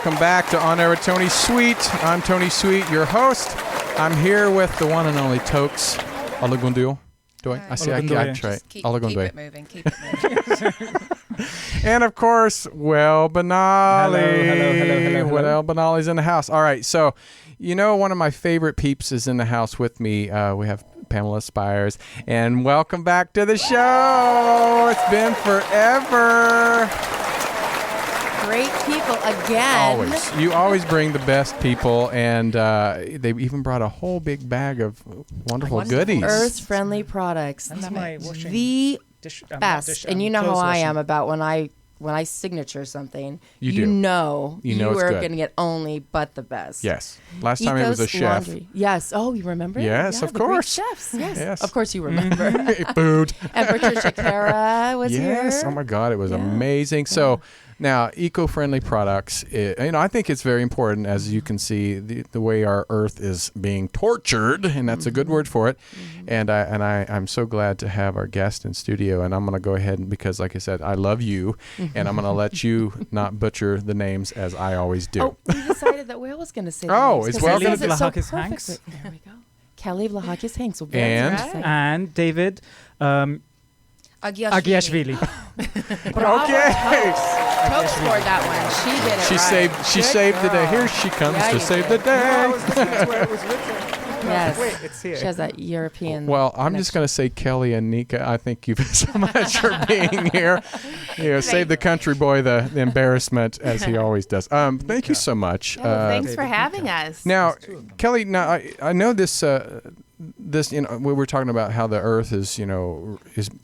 Welcome back to On Air with Tony Sweet. I'm Tony Sweet, your host. I'm here with the one and only Tokes Olagundu. I see I try. Keep it moving. And of course, Well Benali. Hello. Well Benali's in the house. All right, so one of my favorite peeps is in the house with me. We have Pamela Spires, and welcome back to the show. It's been forever. Great people again. Always. You always bring the best people, and they even brought a whole big bag of wonderful goodies. Earth-friendly products. That's my washing. The best. And you know how I am about when I signature something. You know it's are good. going to get only but the best. Yes. Last time it was a chef. Laundry. Yes. Oh, you remember? Yes, of the course. Greek chefs. Yes. Yes. Of course you remember. Food. And Patricia Cara was here. Yes. Oh my God, it was amazing. So now, eco-friendly products. I think it's very important, as you can see, the way our Earth is being tortured, and that's a good word for it. And I'm so glad to have our guest in studio. And I'm going to go ahead because, like I said, I love you, and I'm going to let you not butcher the names as I always do. Oh, we decided that Will was going to say the Oh, names, it's 'cause Will he does going it so Vlahakis-Hanks. perfectly. There we go. Kelly Vlahakis-Hanks will be And David Agiashvili. Okay. Tokes scored that one. She did it right. She saved the day. Here she comes to save the day. That's where it was written. Yes. Wait, it's here. She has that European. Well, I'm just going to say Kelly and Nika, I thank you so much for being here. Save the country boy the embarrassment, as he always does. Thank you so much. Thanks for having us. Now, Kelly, I know this. We were talking about how the Earth is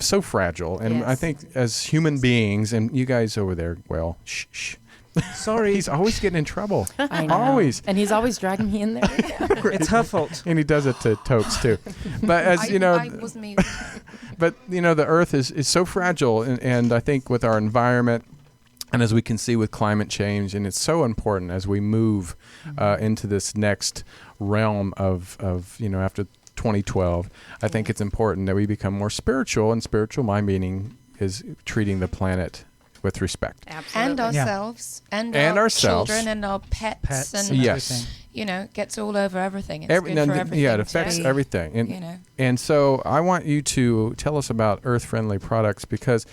so fragile, and I think as human beings, and you guys over there, well, shh. Sorry. He's always getting in trouble. I know. Always. And he's always dragging me in there. It's her fault. And he does it to Tokes too. But as I wasn't me. but the Earth is so fragile, and I think with our environment, and as we can see with climate change, and it's so important as we move into this next realm of after 2012, I think it's important that we become more spiritual, and spiritual, my meaning, is treating the planet with respect. Absolutely. And ourselves. And our children and our pets and yes. Gets all over everything. It's good for everything. Yeah, it affects everything. And and so I want you to tell us about earth-friendly products, because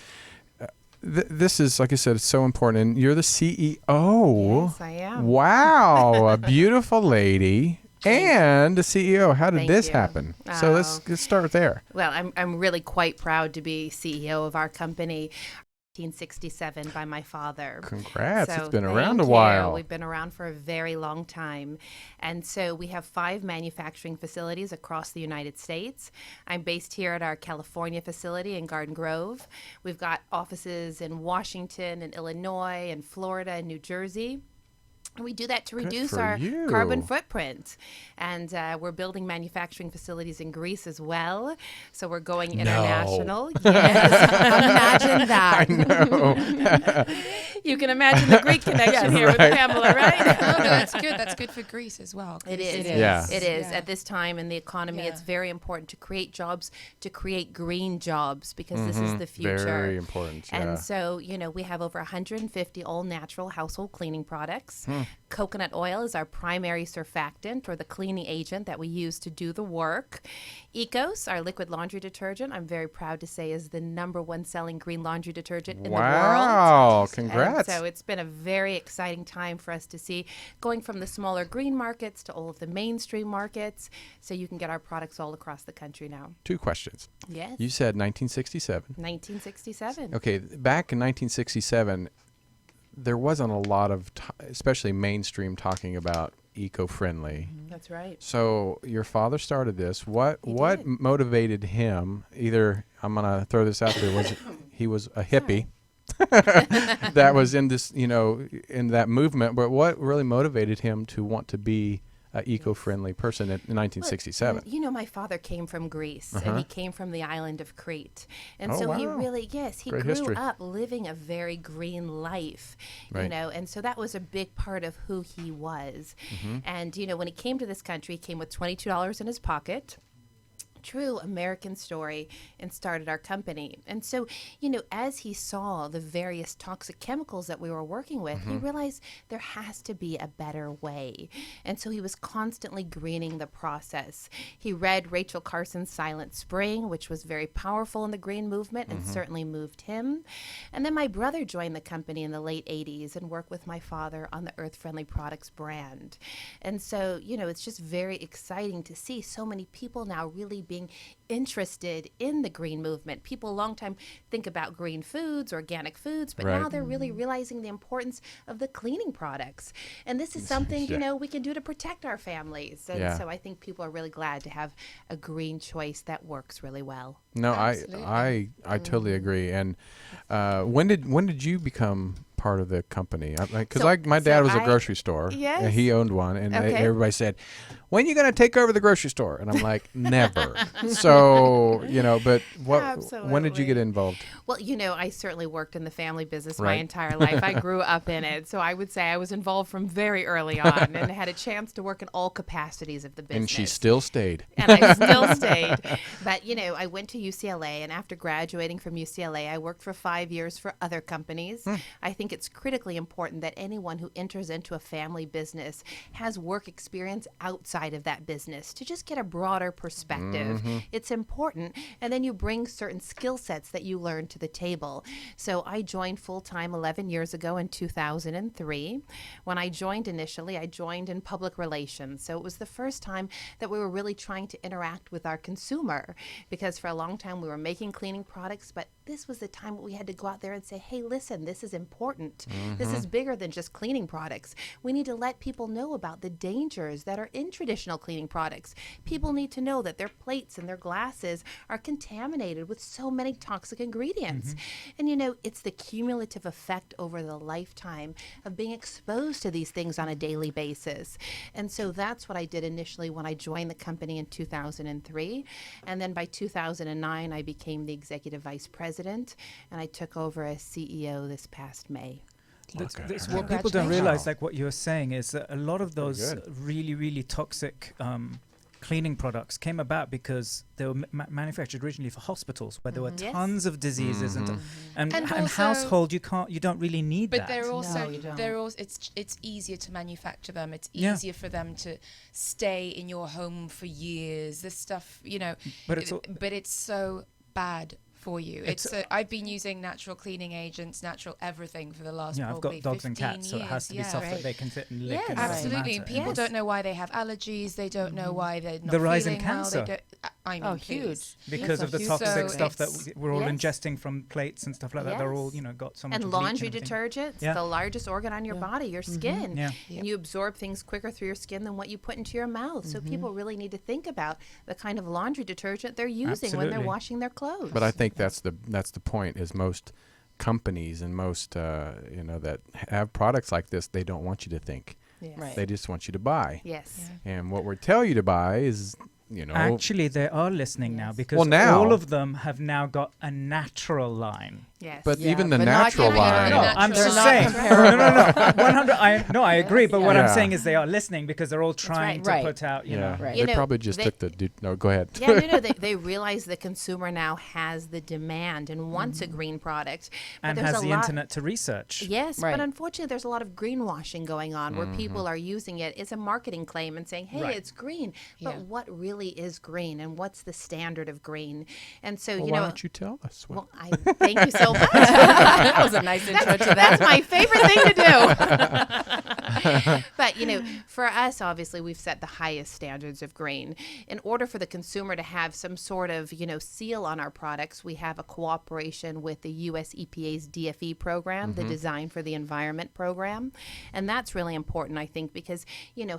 this is, like I said, it's so important. And you're the CEO. Yes, I am. Wow, a beautiful lady. And the CEO. How did Thank this you. happen? So let's start there. Well, I'm really quite proud to be CEO of our company. 1967 by my father. Congrats. So it's been around a thank while. you. We've been around for a very long time. And so we have 5 manufacturing facilities across the United States. I'm based here at our California facility in Garden Grove. We've got offices in Washington and Illinois and Florida and New Jersey. And we do that to reduce our carbon footprint. And we're building manufacturing facilities in Greece as well. So we're going international. Yes. Imagine that. I know. You can imagine the Greek connection here with Pamela, right? No, that's good. That's good for Greece as well. It is. Yeah. It is. At this time in the economy, it's very important to create jobs, to create green jobs, because this is the future. Very important. Yeah. And so, we have over 150 all-natural household cleaning products. Coconut oil is our primary surfactant, or the cleaning agent that we use to do the work. Ecos, our liquid laundry detergent, I'm very proud to say is the #1 selling green laundry detergent in the world. Wow, congrats. And so it's been a very exciting time for us to see going from the smaller green markets to all of the mainstream markets. So you can get our products all across the country now. 2 questions. Yes. You said 1967. 1967. Okay, back in 1967, there wasn't a lot of, especially mainstream, talking about eco-friendly. That's right. So your father started this. What motivated him? Either, I'm going to throw this out there, he was a hippie that was in this, in that movement, but what really motivated him to want to be an eco-friendly person in 1967? Well, my father came from Greece, and he came from the island of Crete. And Oh, so he wow. really, he Great grew history. up living a very green life, Right. and so that was a big part of who he was. And, when he came to this country, he came with $22 in his pocket, true American story and started our company. And so, as he saw the various toxic chemicals that we were working with, he realized there has to be a better way. And so he was constantly greening the process. He read Rachel Carson's Silent Spring, which was very powerful in the green movement and certainly moved him. And then my brother joined the company in the late 80s and worked with my father on the Earth Friendly Products brand. And so, it's just very exciting to see so many people now really being interested in the green movement. People a long time think about green foods, organic foods, but now they're really realizing the importance of the cleaning products. And this is something, we can do to protect our families. And so I think people are really glad to have a green choice that works really well. No, I totally agree. And when did you become part of the company? Because my dad was a grocery store. Yes. And he owned one, and everybody said, "When are you going to take over the grocery store?" And I'm like, "Never." So but when did you get involved? Well, I certainly worked in the family business my entire life. I grew up in it, so I would say I was involved from very early on and had a chance to work in all capacities of the business. And she still stayed. And I still stayed. But, I went to UCLA, and after graduating from UCLA, I worked for 5 years for other companies. I think it's critically important that anyone who enters into a family business has work experience outside of that business to just get a broader perspective. It's important. And then you bring certain skill sets that you learn to the table. So I joined full-time 11 years ago in 2003. When I joined initially, I joined in public relations. So it was the first time that we were really trying to interact with our consumer, because for a long time we were making cleaning products, but this was the time we had to go out there and say, hey, listen, this is important. This is bigger than just cleaning products. We need to let people know about the dangers that are in traditional cleaning products. People need to know that their plates and their glasses are contaminated with so many toxic ingredients. And it's the cumulative effect over the lifetime of being exposed to these things on a daily basis. And so that's what I did initially when I joined the company in 2003. And then by 2009, I became the executive vice president, and I took over as CEO this past May. That's what people don't realize, like what you're saying, is that a lot of those really, really toxic cleaning products came about because they were manufactured originally for hospitals, where there were tons of diseases and household. You don't really need that. But they're also it's easier to manufacture them. It's easier for them to stay in your home for years. This stuff, but it's so bad for you. I've been using natural cleaning agents, natural everything for the last probably 15 years. I've got dogs and cats, so it has to be stuff that they can sit and lick. Yes, absolutely. People don't know why they have allergies. They don't know why they're not the rise in feeling cancer. well. Huge. Because of the toxic stuff that we're all ingesting from plates and stuff like that. They're all, got so much. And laundry detergents, the largest organ on your body, your skin. And you absorb things quicker through your skin than what you put into your mouth. So people really need to think about the kind of laundry detergent they're using when they're washing their clothes. But I think that's the point, is most companies and most that have products like this, they don't want you to think. They just want you to buy. And what we tell you to buy is actually they are listening now, because all of them have now got a natural line. But even the natural line. No, I'm just saying. No. 100. I agree. But what I'm saying is they are listening, because they're all trying to put out. They probably just took the. No, go ahead. They realize the consumer now has the demand and wants a green product, and has the internet to research. Yes, but unfortunately, there's a lot of greenwashing going on, where people are using it as a marketing claim and saying, "Hey, it's green," but what really is green, and what's the standard of green? And so why don't you tell us? Well, I thank you so much. That was a nice intro to that. That's my favorite thing to do. But, for us, obviously, we've set the highest standards of green. In order for the consumer to have some sort of, seal on our products, we have a cooperation with the U.S. EPA's DFE program, the Design for the Environment program. And that's really important, I think, because,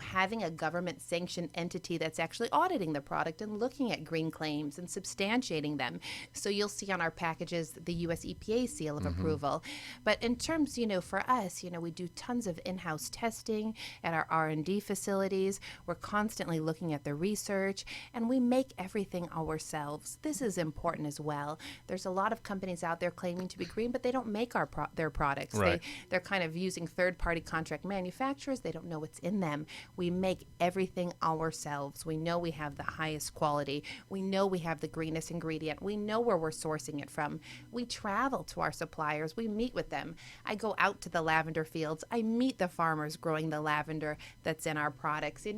having a government-sanctioned entity that's actually auditing the product and looking at green claims and substantiating them. So you'll see on our packages the U.S. EPA EPA seal of approval. But in terms, for us, we do tons of in-house testing at our R&D facilities. We're constantly looking at the research, and we make everything ourselves. This is important as well. There's a lot of companies out there claiming to be green, but they don't make their products. Right. They're kind of using third-party contract manufacturers. They don't know what's in them. We make everything ourselves. We know we have the highest quality. We know we have the greenest ingredient. We know where we're sourcing it from. We travel to our suppliers. We meet with them. I go out to the lavender fields. I meet the farmers growing the lavender that's in our products. And,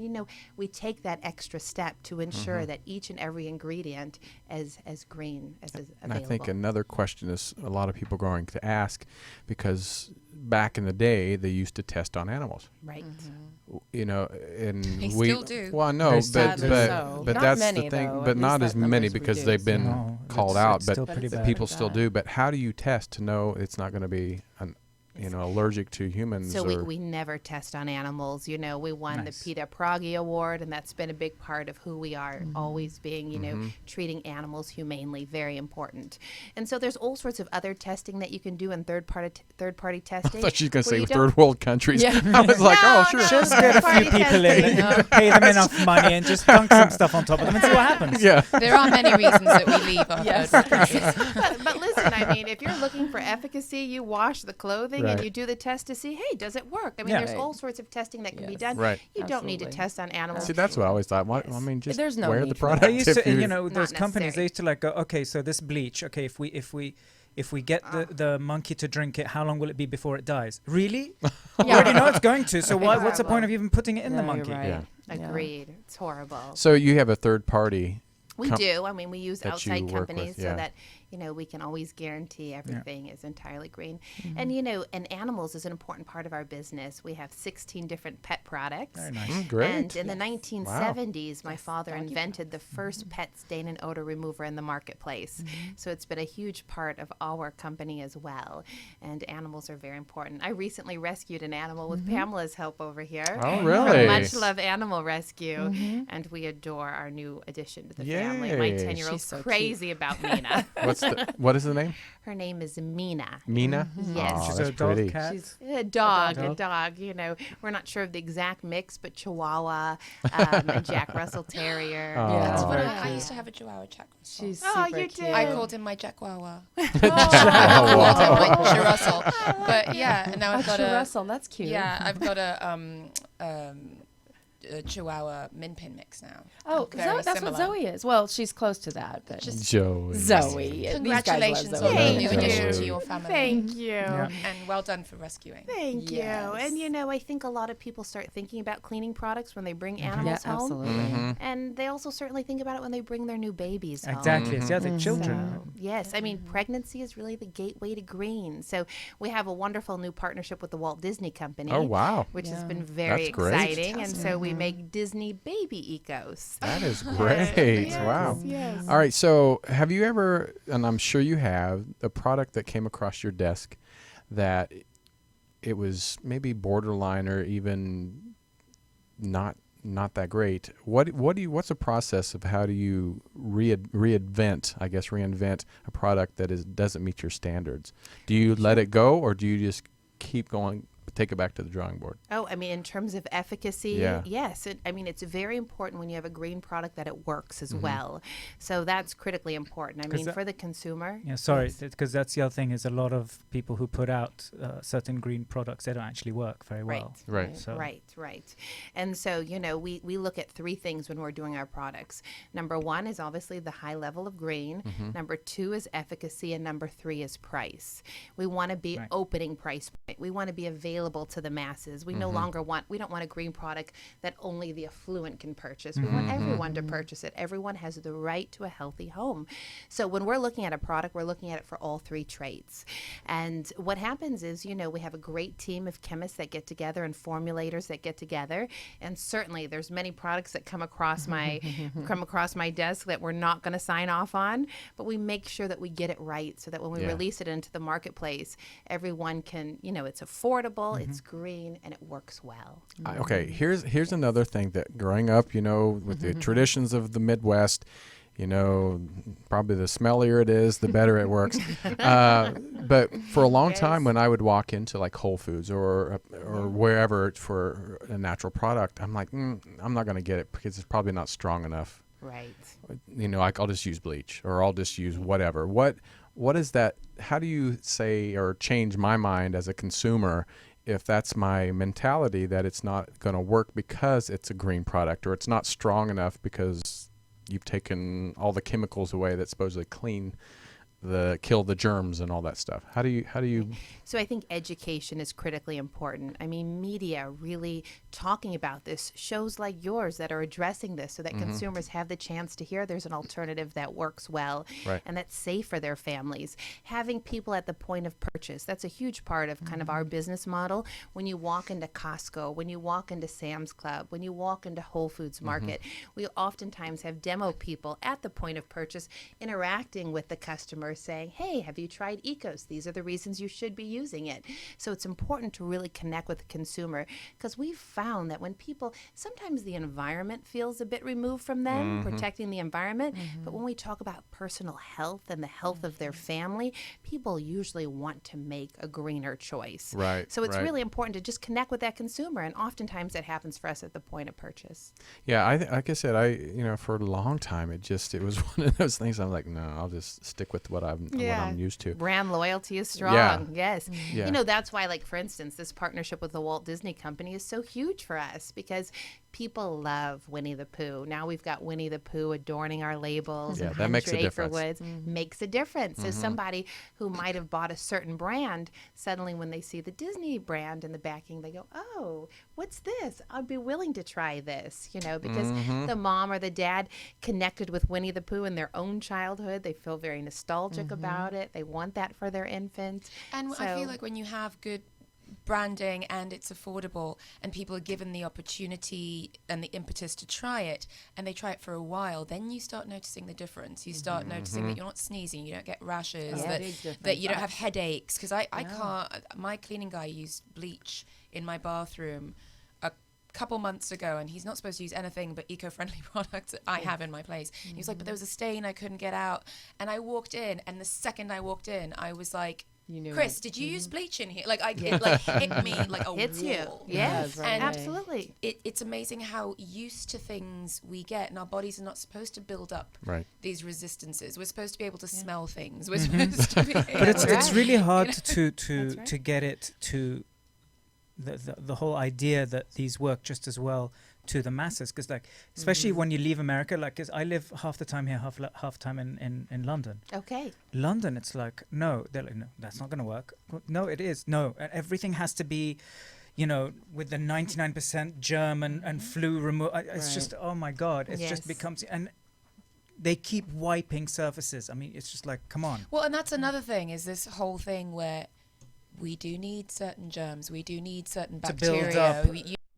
we take that extra step to ensure that each and every ingredient is as green as is available. And I think another question is a lot of people are going to ask, because back in the day they used to test on animals. Right. And They we still do. Well, no, but Sadly so. but Not that's many, the thing. though. But At not least as that many number's because reduced. they've been No, called it's out. still But pretty bad. people still bad. do. But how do you test to know it's not going to be allergic to humans? So or we never test on animals. We won Nice. the PETA Pragi Award, and that's been a big part of who we are, always being, treating animals humanely, very important. And so there's all sorts of other testing that you can do in third-party testing. I thought she was going to where say you third world countries. Yeah. I was like, No, oh, sure. no. Just get a few Third-party people in, testing. pay them enough money, and just dunk some stuff on top of them and see what happens. Yeah. There are many reasons that we leave our Yes. third countries. but listen, if you're looking for efficacy, you wash the clothing and Right. you do the test to see, hey, does it work? Yeah. there's Right. all sorts of testing that can be Yes. done. Right. You don't need to Absolutely. test on animals. See, that's what I always thought. Why, Yes. just There's no wear need the for that. product. They used if to, you- those companies, necessary. they used to like go, okay, so this bleach, okay, if we get the monkey to drink it, how long will it be before it dies? Really? You already know it's going to, so what's the point of even putting it in the No, you're monkey? right. Yeah. Agreed. It's horrible. So you have a third party. We do. We use that you outside work companies with, yeah. so that we can always guarantee everything is entirely green. And and animals is an important part of our business. We have 16 different pet products. Very nice. Great. And in the 1970s, my father invented the first pet stain and odor remover in the marketplace. So it's been a huge part of our company as well. And animals are very important. I recently rescued an animal with Pamela's help over here. Oh, From really? Much Love Animal Rescue. And we adore our new addition to the family. My Yay. 10-year-old's She's so crazy about Mina. What is the name? Her name is Mina. Mina? Yes. Oh, She's that's a dog, pretty. cat. She's a dog. dog. We're not sure of the exact mix, but Chihuahua, a Jack Russell Terrier. Oh, That's what very I used to have a Chihuahua Jack Russell. She's Oh, super you cute. did. I called him my Jack Wawa. Oh, wow. my Russell. But yeah, and now I've got Russell, that's cute. Yeah, I've got a Chihuahua Min Pin mix now. Oh, Very that's similar. what Zoe is. Well, she's close to that, but Just Joey. Zoe. These guys congratulations love on Zoe. the Thank new you. addition to your family. Thank you. Yeah. And well done for rescuing. Thank Yes. you. And I think a lot of people start thinking about cleaning products when they bring animals Yeah, home. absolutely. Mm-hmm. And they also certainly think about it when they bring their new babies home. Exactly. It's the other Mhm. children. So, yes, pregnancy is really the gateway to green. So we have a wonderful new partnership with the Walt Disney Company. Oh, wow. Which has Yeah. been very That's great. exciting. And so we make Disney baby ecos. That is great. Yes, Wow. Yes. All right. So, have you ever, and I'm sure you have, a product that came across your desk that it was maybe borderline or even not that great? What's the process of how do you reinvent a product that doesn't meet your standards? Do you let it go, or do you just keep going? Take it back to the drawing board. Oh, in terms of efficacy, Yeah. yes. It's very important when you have a green product that it works as well. So that's critically important. 'Cause that- for the consumer. Yeah, sorry, yes. because that's the other thing is a lot of people who put out certain green products, they don't actually work very well. Right. So Right. And so, we look at three things when we're doing our products. Number one is obviously the high level of green. Number two is efficacy. And number three is price. We want to be Right. opening price point. We want to be available to the masses. We no longer we don't want a green product that only the affluent can purchase. We want everyone to purchase it. Everyone has the right to a healthy home. So when we're looking at a product, we're looking at it for all three traits. And what happens is, we have a great team of chemists that get together and formulators that get together. And certainly there's many products that come across my desk that we're not going to sign off on, but we make sure that we get it right so that when we Yeah. release it into the marketplace, everyone can, it's affordable, it's green, and it works well. Okay, here's another thing that growing up, with the traditions of the Midwest, Probably the smellier it is, the better it works. But for a long time, when I would walk into like Whole Foods or wherever for a natural product, I'm like, I'm not going to get it because it's probably not strong enough. Right. Like I'll just use bleach or I'll just use whatever. What is that? How do you say or change my mind as a consumer if that's my mentality that it's not going to work because it's a green product, or it's not strong enough because you've taken all the chemicals away that supposedly kill the germs and all that stuff? How do you So I think education is critically important. I mean, media really talking about this, shows like yours that are addressing this so that consumers have the chance to hear there's an alternative that works well and that's safe for their families. Having people at the point of purchase, that's a huge part of kind of our business model. When you walk into Costco, when you walk into Sam's Club, when you walk into Whole Foods Market, we oftentimes have demo people at the point of purchase interacting with the customer, saying, hey, have you tried Ecos? These are the reasons you should be using it. So it's important to really connect with the consumer, because we've found that when people, sometimes the environment feels a bit removed from them, protecting the environment, but when we talk about personal health and the health of their family, people usually want to make a greener choice. Right. So it's really important to just connect with that consumer, and oftentimes that happens for us at the point of purchase. Yeah, like I said, for a long time, it was one of those things. I'm like, no, I'll just stick with what I'm used to. Brand loyalty is strong. Yeah. Yes. Yeah. That's why, like, for instance, this partnership with the Walt Disney Company is so huge for us, because people love Winnie the Pooh. Now we've got Winnie the Pooh adorning our labels. Yeah, and that makes a 100 Acre difference. Woods makes a difference. So somebody who might have bought a certain brand, suddenly when they see the Disney brand in the backing, they go, oh, what's this? I'd be willing to try this, because the mom or the dad connected with Winnie the Pooh in their own childhood. They feel very nostalgic about it. They want that for their infant. And I feel like when you have good branding and it's affordable and people are given the opportunity and the impetus to try it, and they try it for a while, then you start noticing the difference. You start noticing that you're not sneezing, you don't get rashes, that you don't have headaches. Because I can't, my cleaning guy used bleach in my bathroom a couple months ago, and he's not supposed to use anything but eco-friendly products that I have in my place. He was like, but there was a stain I couldn't get out, and I walked in, and the second I walked in, I was like, Chris, did you use bleach in here? Like, it hit me like a hits wall. You. Yes, and absolutely. It's amazing how used to things we get, and our bodies are not supposed to build up these resistances. We're supposed to be able to smell things. We're supposed to be able But it's really hard to get it to the whole idea that these work just as well to the masses, because especially when you leave America, 'cause I live half the time here, half time in London. Okay. London, it's like, no, they're like, no, that's not going to work. No, it is. No, everything has to be, with the 99% germ and flu remove. It's just, oh my God, it just becomes, and they keep wiping surfaces. I mean, it's just like, come on. Well, and that's another thing, is this whole thing where we do need certain germs, we do need certain bacteria. To build up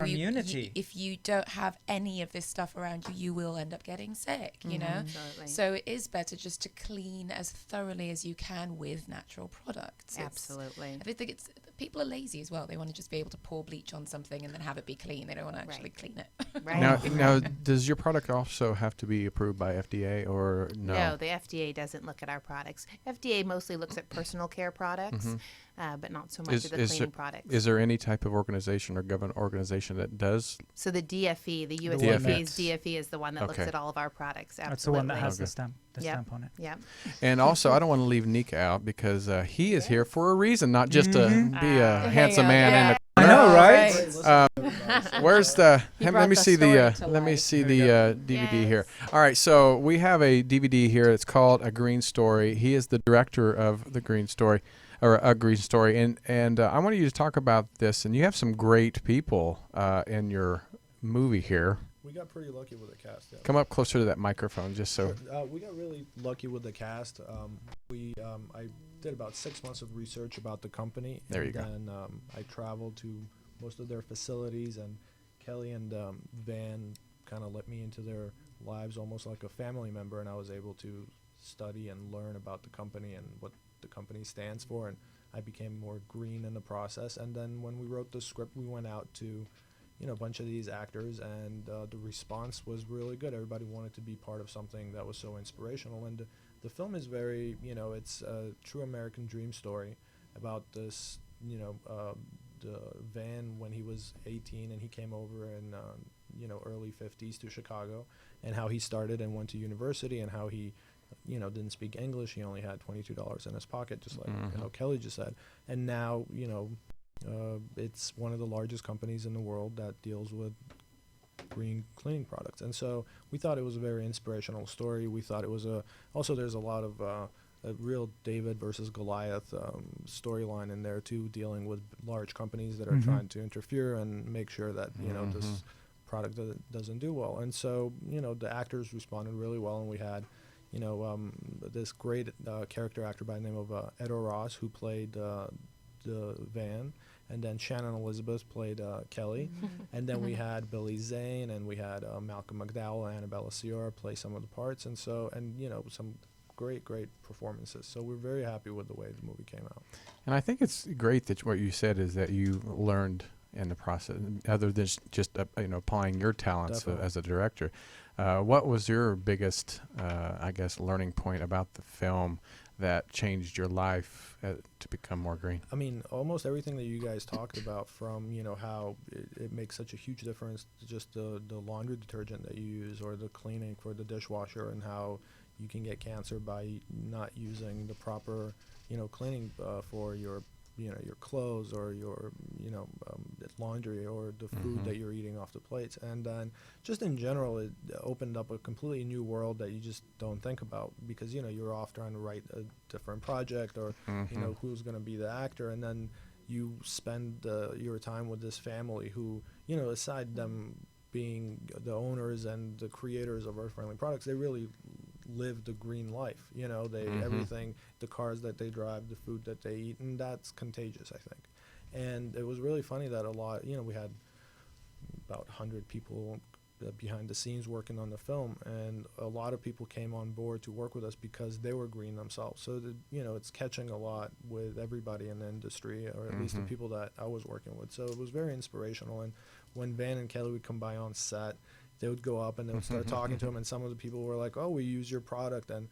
immunity. If you don't have any of this stuff around you, you will end up getting sick, Absolutely. So it is better just to clean as thoroughly as you can with natural products. Absolutely. I think people are lazy as well. They want to just be able to pour bleach on something and then have it be clean. They don't want to actually clean it. Right. Now, does your product also have to be approved by FDA or no? No, the FDA doesn't look at our products. FDA mostly looks at personal care products, but not so much of the cleaning products. Is there any type of organization or government organization that does? So the DFE, the USDA's DFE is the one that looks at all of our products. Absolutely. That's the one that has the stamp on it. Yeah. And also, I don't want to leave Nick out, because he is here for a reason, not just to be a handsome man in the I know, right? Where's the? Let me see the DVD here. All right, so we have a DVD here. It's called A Green Story. He is the director of the Green Story, or A Green Story, and I wanted you to talk about this. And you have some great people in your movie here. We got pretty lucky with the cast. Yeah. Come up closer to that microphone, just so. We got really lucky with the cast. I did about 6 months of research about the company. There you go. And then I traveled to most of their facilities, and Kelly and Van kind of let me into their lives almost like a family member, and I was able to study and learn about the company and what the company stands for, and I became more green in the process. And then when we wrote the script, we went out to a bunch of these actors, and the response was really good. Everybody wanted to be part of something that was so inspirational, and the film is very, it's a true American dream story about this, the Van when he was 18 and he came over in, early 50s to Chicago, and how he started and went to university, and how he, didn't speak English. He only had $22 in his pocket, just like Kelly just said. And now, it's one of the largest companies in the world that deals with green cleaning products. And so we thought it was a very inspirational story. We thought it was also there's a lot of a real David versus Goliath storyline in there too, dealing with large companies that are trying to interfere and make sure that, this product doesn't do well. And so, the actors responded really well, and we had, this great character actor by the name of Edo Ross, who played the Van, and then Shannon Elizabeth played Kelly, and then we had Billy Zane, and we had Malcolm McDowell, Annabella Sciorra play some of the parts, and some great performances. So we're very happy with the way the movie came out. And I think it's great that what you said is that you learned in the process, other than just applying your talents as a director. What was your biggest, learning point about the film that changed your life to become more green? I mean, almost everything that you guys talked about, from how it makes such a huge difference to just the laundry detergent that you use, or the cleaning for the dishwasher, and how you can get cancer by not using the proper cleaning for your your clothes, or your laundry, or the food that you're eating off the plates. And then just in general, it opened up a completely new world that you just don't think about, because you're off trying to write a different project, or who's going to be the actor, and then you spend your time with this family who, aside them being the owners and the creators of Earth Friendly Products, they really live the green life. They everything, the cars that they drive, the food that they eat, and that's contagious, I think. And it was really funny that a lot, we had about 100 people behind the scenes working on the film, and a lot of people came on board to work with us because they were green themselves. So it's catching a lot with everybody in the industry, or at least the people that I was working with. So it was very inspirational. And when Van and Kelly would come by on set, they would go up and they would start talking to him, and some of the people were like, "Oh, we use your product." And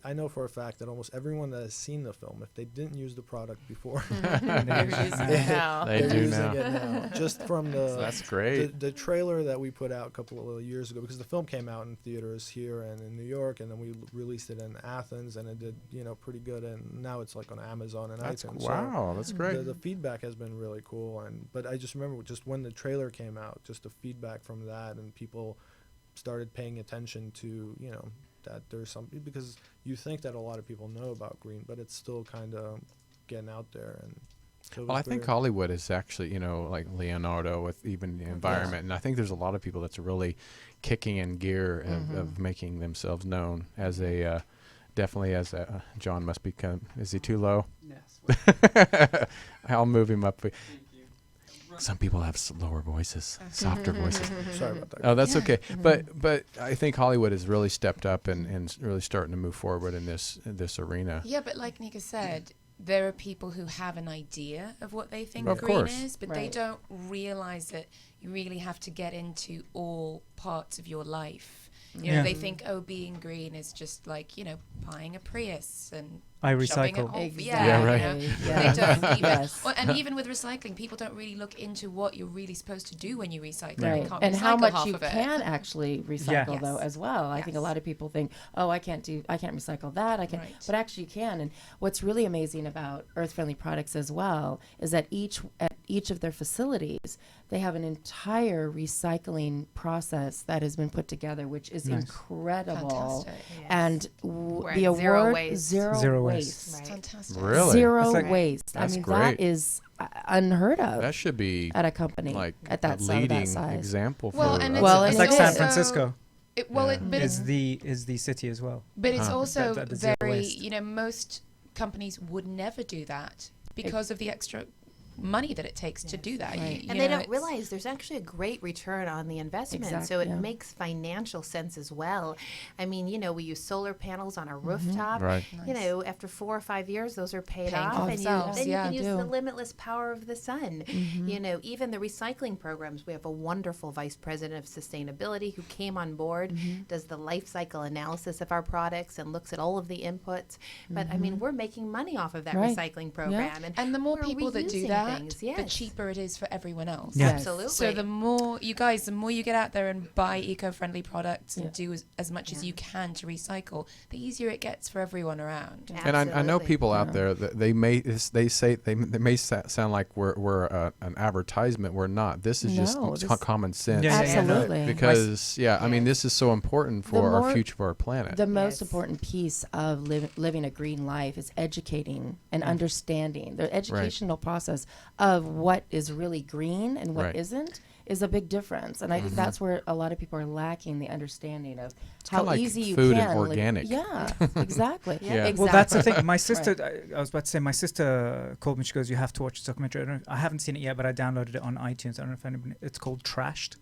I know for a fact that almost everyone that has seen the film, if they didn't use the product before, they're using it now. They do using now. it now. Just from So that's great. the trailer that we put out a couple of years ago, because the film came out in theaters here and in New York, and then we released it in Athens, and it did pretty good, and now it's like on Amazon and iTunes. Wow, that's great. The feedback has been really cool, but I just remember just when the trailer came out, just the feedback from that, and people started paying attention to that there's something, because you think that a lot of people know about green, but it's still kind of getting out there. And so I think Hollywood is actually, like Leonardo with even the environment, and I think there's a lot of people that's really kicking in gear of making themselves known as a, definitely as a, John must become, is he too low? Yes. I'll move him up. Some people have lower voices, softer voices. Sorry about that. Oh, that's okay. But I think Hollywood has really stepped up and really starting to move forward in this arena. Yeah, but like Nika said, there are people who have an idea of what they think Of green course. is, but they don't realize that you really have to get into all parts of your life. They think, being green is just like, buying a Prius and I shoving it recycle. off. Yeah, right. They don't even, Yes. and even with recycling, people don't really look into what you're really supposed to do when you recycle. You Right. can't And how recycle much half you of it. can actually recycle Yes. though as well. I think a Yes. lot of people think, "Oh, I can't recycle that. I can't." Right. But actually you can. And what's really amazing about Earth-Friendly Products as well is that at each of their facilities, they have an entire recycling process that has been put together, which is incredible. Fantastic. Yes. And We're the at zero award waste. Zero waste. It's Right. fantastic. Really? Zero That's like- waste. That's I mean, great. that is unheard of That should be at a company like at that a size. leading size. example for Well, and Well, It's and like it San is. Francisco But it's is the city as well. But it's Huh. also That is zero very, waste. most companies would never do that because of the extra money that it takes to do that. Right. And they don't realize there's actually a great return on the investment. So it makes financial sense as well. I mean, we use solar panels on our rooftop. Right. Nice. After 4 or 5 years, those are paid Paying off. for And themselves, then you yeah. can use the limitless power of the sun. Even the recycling programs. We have a wonderful vice president of sustainability who came on board, does the life cycle analysis of our products and looks at all of the inputs. But I mean, we're making money off of that recycling program. And the more we're people that do reusing that, things, the yes. cheaper it is for everyone else. Yeah. Absolutely. So the more you get out there and buy eco-friendly products and do as much as you can to recycle, the easier it gets for everyone around. And I know Absolutely. people out there that they may sound like we're an advertisement. We're not. This is just common sense. Absolutely. Because I mean, this is so important for our future, for our planet. The most important piece of living a green life is educating and understanding. The educational process of what is really green and what isn't is a big difference. And I think that's where a lot of people are lacking the understanding of how like easy you food can and organic. Yeah, exactly. Yeah. Well, that's the thing. My sister, I was about to say, my sister called me. She goes, "You have to watch this documentary." I haven't seen it yet, but I downloaded it on iTunes. I don't know if anybody. It's called Trashed.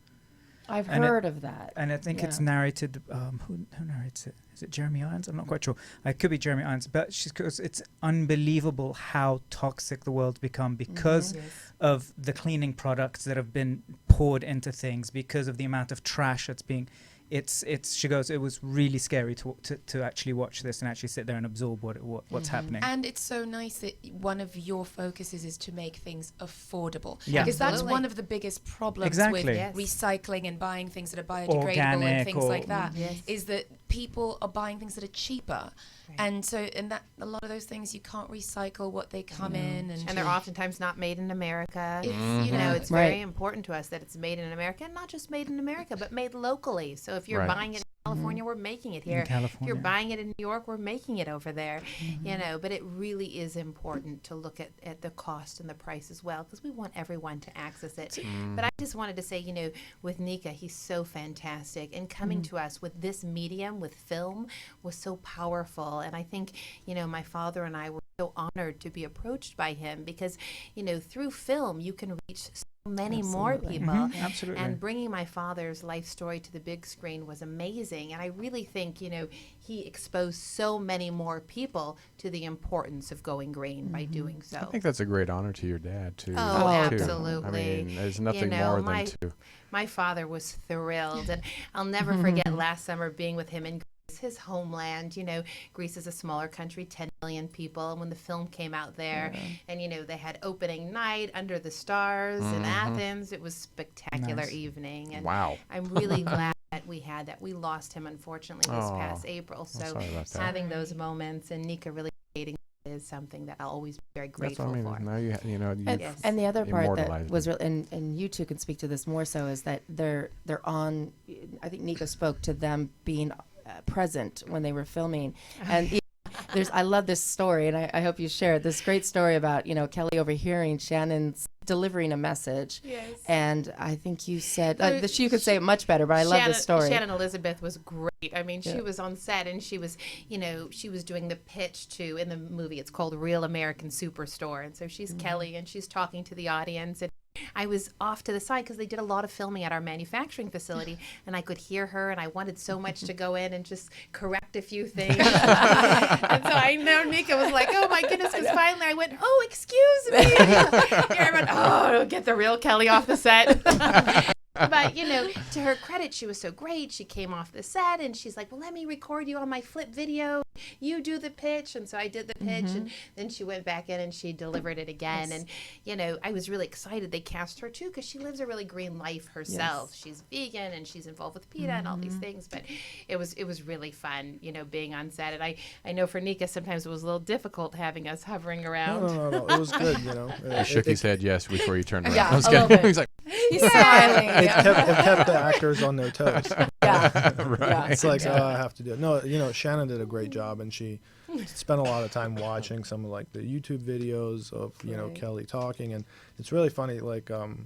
I've heard of that. And I think it's narrated. Who narrates it? Is it Jeremy Irons? I'm not quite sure. It could be Jeremy Irons, but she goes, it's unbelievable how toxic the world's become because of the cleaning products that have been poured into things, because of the amount of trash that's being. She goes, it was really scary to actually watch this and actually sit there and absorb what's happening. And it's so nice that one of your focuses is to make things affordable. Yeah. Because that's one of the biggest problems with recycling and buying things that are biodegradable Organic and things like that, Yes. is that people are buying things that are cheaper. And so, that a lot of those things you can't recycle what they come in, and they're oftentimes not made in America. It's, It's very important to us that it's made in America, and not just made in America, but made locally. So if you're buying it in California, we're making it here. If you're buying it in New York, we're making it over there. But it really is important to look at the cost and the price as well, because we want everyone to access it. But I just wanted to say, with Nika, he's so fantastic, and coming to us with this medium, with film, was so powerful. And I think, my father and I were so honored to be approached by him, because, through film, you can reach so many more people. Absolutely. And bringing my father's life story to the big screen was amazing. And I really think, he exposed so many more people to the importance of going green by doing so. I think that's a great honor to your dad, too. Oh, absolutely. I mean, there's nothing more than to. My father was thrilled. And I'll never forget last summer being with him in Greece, his homeland. Greece is a smaller country, 10 million people. And when the film came out there, and, they had opening night under the stars in Athens, it was a spectacular evening. And wow. I'm really glad that we lost him, unfortunately, this past April. So having those moments and Nika really creating is something that I'll always be very grateful for. Now you and the other part that immortalized was and you two can speak to this more so, is that they're on. I think Nika spoke to them being present when they were filming, and I love this story, and I hope you share it. This great story about Kelly overhearing Shannon's delivering a message. Yes. And I think you said you could say it much better, but I love this story. Shannon Elizabeth was great. I mean, she was on set, and she was, she was doing the pitch in the movie. It's called Real American Superstore, and so she's Kelly, and she's talking to the audience, and I was off to the side because they did a lot of filming at our manufacturing facility, and I could hear her, and I wanted so much to go in and just correct a few things. And so I know Nika was like, oh my goodness, because finally I went, oh, excuse me. Here I went, oh, get the real Kelly off the set. But, to her credit, she was so great. She came off the set, and she's like, well, let me record you on my flip video. You do the pitch. And so I did the pitch, and then she went back in and she delivered it again. Yes. And, I was really excited they cast her, too, because she lives a really green life herself. Yes. She's vegan, and she's involved with PETA and all these things. But it was really fun, being on set. And I know for Nika, sometimes it was a little difficult having us hovering around. No. It was good, He shook his head yes before you turned around. Yeah, I was a little kidding. bit. He's like, He's smiling. It kept the actors on their toes. right. It's like, I have to do it. No, Shannon did a great job, and she spent a lot of time watching some of the YouTube videos of Kelly talking, and it's really funny,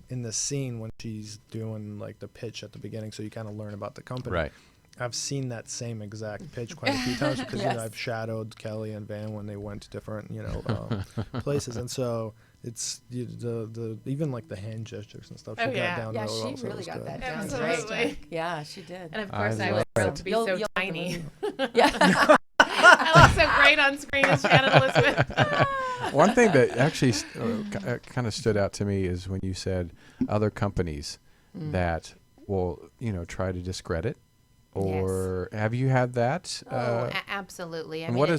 in the scene when she's doing the pitch at the beginning, so you kind of learn about the company. Right. I've seen that same exact pitch quite a few times because I've shadowed Kelly and Van when they went to different places, and so it's the even like the hand gestures and stuff. Oh, She yeah. got down Yeah, real well, she so it really was got good. that down. Absolutely. Great. Yeah, she did. And of course, I love was it. to be so tiny. Yeah. I look so great on screen as Shannon Elizabeth. One thing that actually kind of stood out to me is when you said other companies that will, try to discredit. Or have you had that? Absolutely. And what do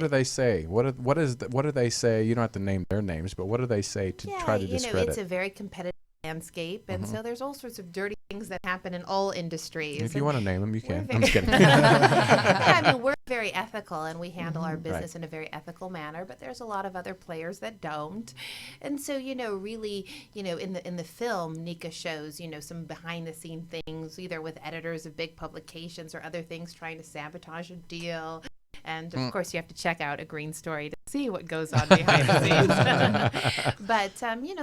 they say? What do they say? You don't have to name their names, but what do they say to try to discredit? It's a very competitive landscape, and so there's all sorts of dirty things that happen in all industries. If you want to name them, you can. I'm very- just kidding. I mean, we're very ethical, and we handle our business in a very ethical manner. But there's a lot of other players that don't, and so really, in the film, Nika shows some behind the scene things, either with editors of big publications or other things trying to sabotage a deal. And of course, you have to check out A Green Story to see what goes on behind the scenes. But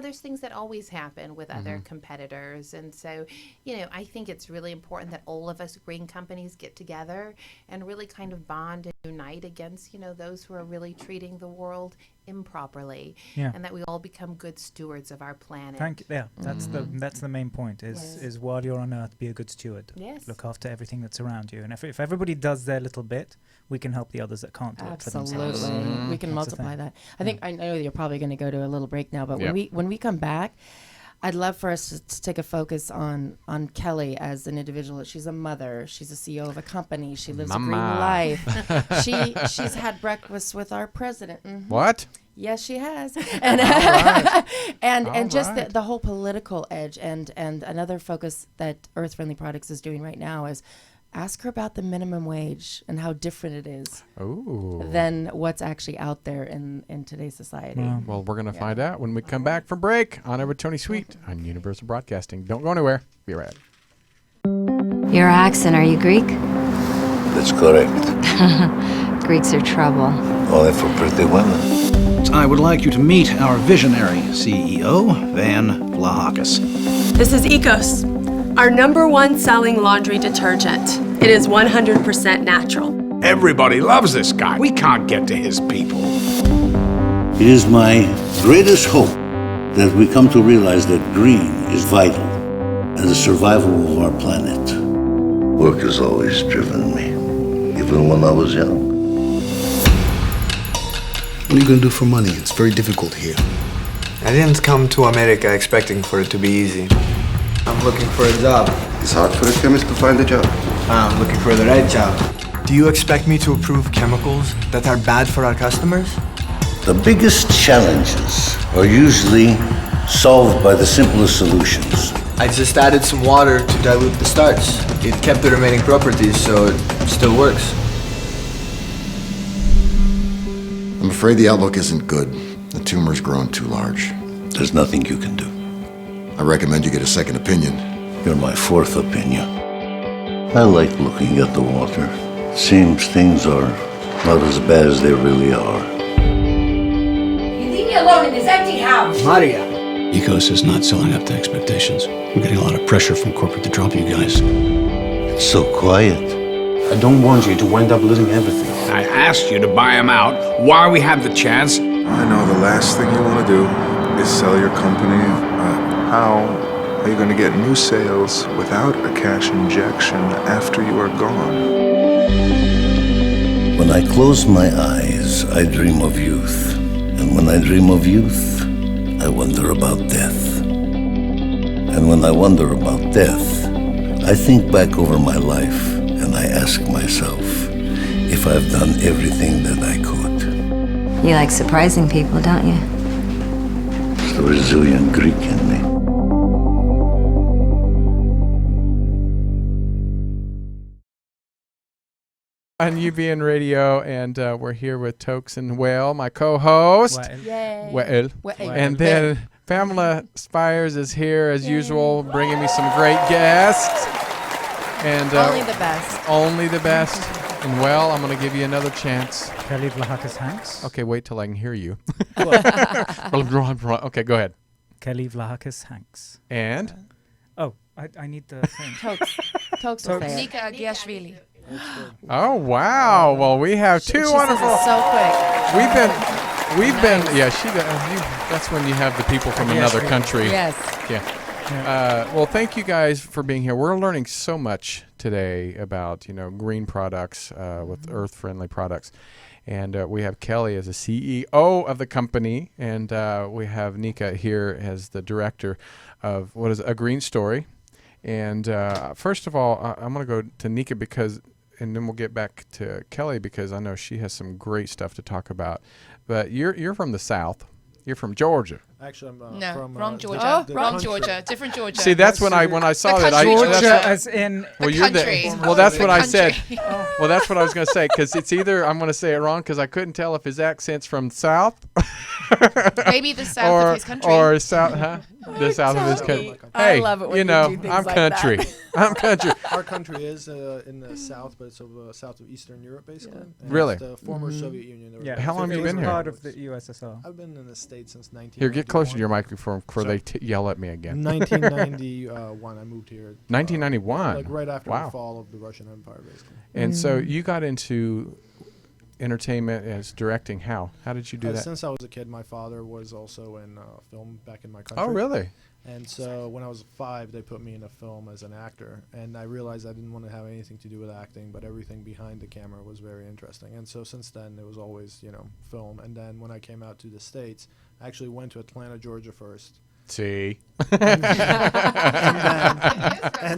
there's things that always happen with other competitors, and so I think it's really important that all of us green companies get together and really kind of bond and unite against those who are really treating the world improperly, and that we all become good stewards of our planet. That's the main point. Is while you're on Earth, be a good steward. Yes. Look after everything that's around you, and if everybody does their little bit, we can help the others that can't do it for themselves. Absolutely, we can multiply that. I think I know you're probably going to go to a little break now, but when we come back, I'd love for us to take a focus on Kelly as an individual. She's a mother. She's a CEO of a company. She lives a green life. She's had breakfast with our president. What? Yes, she has. And and just the whole political edge. And another focus that Earth Friendly Products is doing right now is ask her about the minimum wage and how different it is than what's actually out there in today's society. Well, we're going to find out when we come back from break on Over Tony Sweet on Universal Broadcasting. Don't go anywhere. Be right back. Your accent, are you Greek? That's correct. Greeks are trouble. Only for pretty women. I would like you to meet our visionary CEO, Van Vlahakis. This is Ecos, our #1 selling laundry detergent. It is 100% natural. Everybody loves this guy. We can't get to his people. It is my greatest hope that we come to realize that green is vital in the survival of our planet. Work has always driven me, even when I was young. What are you going to do for money? It's very difficult here. I didn't come to America expecting for it to be easy. I'm looking for a job. It's hard for a chemist to find a job. I'm looking for the right job. Do you expect me to approve chemicals that are bad for our customers? The biggest challenges are usually solved by the simplest solutions. I just added some water to dilute the starch. It kept the remaining properties, so it still works. I'm afraid the outlook isn't good. The tumor's grown too large. There's nothing you can do. I recommend you get a second opinion. You're my fourth opinion. I like looking at the water. Seems things are not as bad as they really are. You leave me alone in this empty house! Maria! Ecos is not selling up to expectations. We're getting a lot of pressure from corporate to drop you guys. It's so quiet. I don't want you to wind up losing everything. I asked you to buy him out while we have the chance. I know the last thing you want to do is sell your company. How are you going to get new sales without a cash injection after you are gone? When I close my eyes, I dream of youth. And when I dream of youth, I wonder about death. And when I wonder about death, I think back over my life and I ask myself if I've done everything that I could. You like surprising people, don't you? It's the resilient Greek in me. On UBN Radio, and we're here with Tokes and Whale, my co-host. Whale. And then Pamela Spires is here as usual, bringing me some great guests. And only the best. Only the best. And well, I'm going to give you another chance. Kelly Vlahakis-Hanks. Okay, wait till I can hear you. Okay, go ahead. Kelly Vlahakis-Hanks. And? I need the thing. Tokes. Nika Agiashvili. Oh, wow. Well, we have two wonderful. So quick. We've been, that's when you have the people from another country. Yes. Yeah. Well, thank you guys for being here. We're learning so much today about, green products with earth-friendly products. And we have Kelly as the CEO of the company, and we have Nika here as the director of what is A Green Story. And first of all, I'm going to go to Nika and then we'll get back to Kelly because I know she has some great stuff to talk about. But you're from the South. You're from Georgia. Actually, I'm no, from wrong Georgia. Wrong Georgia. Different Georgia. See, that's when I saw that. Georgia as in well, the you're country. Well, that's what I said. Well, that's what I was going to say because it's either I'm going to say it wrong because I couldn't tell if his accent's from South. Maybe the South of his country. Or South, huh? The South of his country. Hey, I love it when you do things I'm like country. that. I'm country. Our country is in the south, but it's south of Eastern Europe, basically. Yeah. Really? It's the former Soviet Union. Yeah. How long have you been here? Part of the USSR. I've been in the States since 1991. Here, get closer to your microphone before they yell at me again. 1991, I moved here. 1991? Like right after wow. the fall of the Russian Empire, basically. And so you got into entertainment as directing. How did you do that? Since I was a kid, my father was also in film back in my country. Oh, really? And so when I was 5, they put me in a film as an actor, and I realized I didn't want to have anything to do with acting, but everything behind the camera was very interesting. And so since then, it was always, film. And then when I came out to the States, I actually went to Atlanta, Georgia first. See? and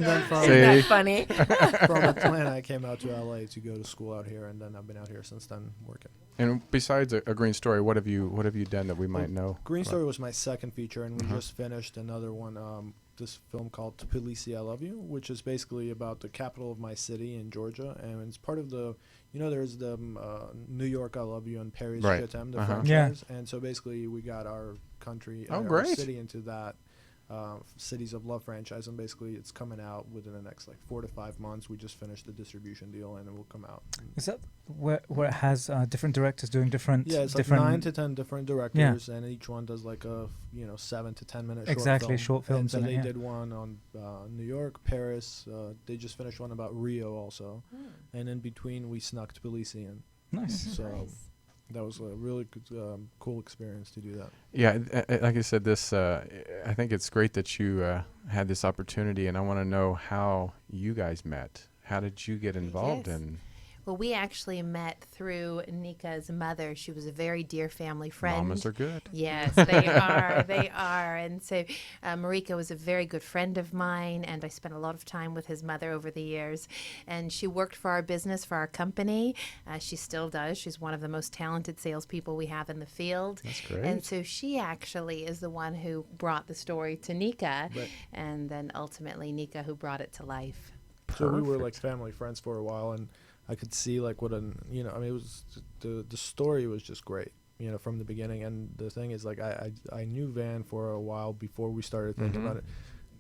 then from Isn't that funny? From Atlanta, I came out to LA to go to school out here, and then I've been out here since then working. And besides a Green Story, what have you done that we might know? Green Story was my second feature, and we just finished another one, this film called Tbilisi, I Love You, which is basically about the capital of my city in Georgia, and it's part of the, there's the New York, I Love You, and Paris, Je t'aime, the franchise, and so basically we got our country, our city into that Cities of Love franchise, and basically it's coming out within the next 4 to 5 months. We just finished the distribution deal, and it will come out. Is that where it has different directors doing different? Yeah, it's different 9 to 10 different directors, and each one does a 7 to 10 minute short films. And so they did one on New York, Paris. They just finished one about Rio also, and in between we snuck Tbilisi in. Nice. So. Nice. That was a really good, cool experience to do that. Yeah, like I said, I think it's great that you had this opportunity, and I want to know how you guys met. How did you get involved in? Well, we actually met through Nika's mother. She was a very dear family friend. Mamas are good. Yes, they are. They are. And so Marika was a very good friend of mine, and I spent a lot of time with his mother over the years. And she worked for our business, for our company. She still does. She's one of the most talented salespeople we have in the field. That's great. And so she actually is the one who brought the story to Nika, and then ultimately Nika who brought it to life. So we were family friends for a while, and I could see it was the story was just great, from the beginning. And the thing is, I knew Van for a while before we started thinking about it.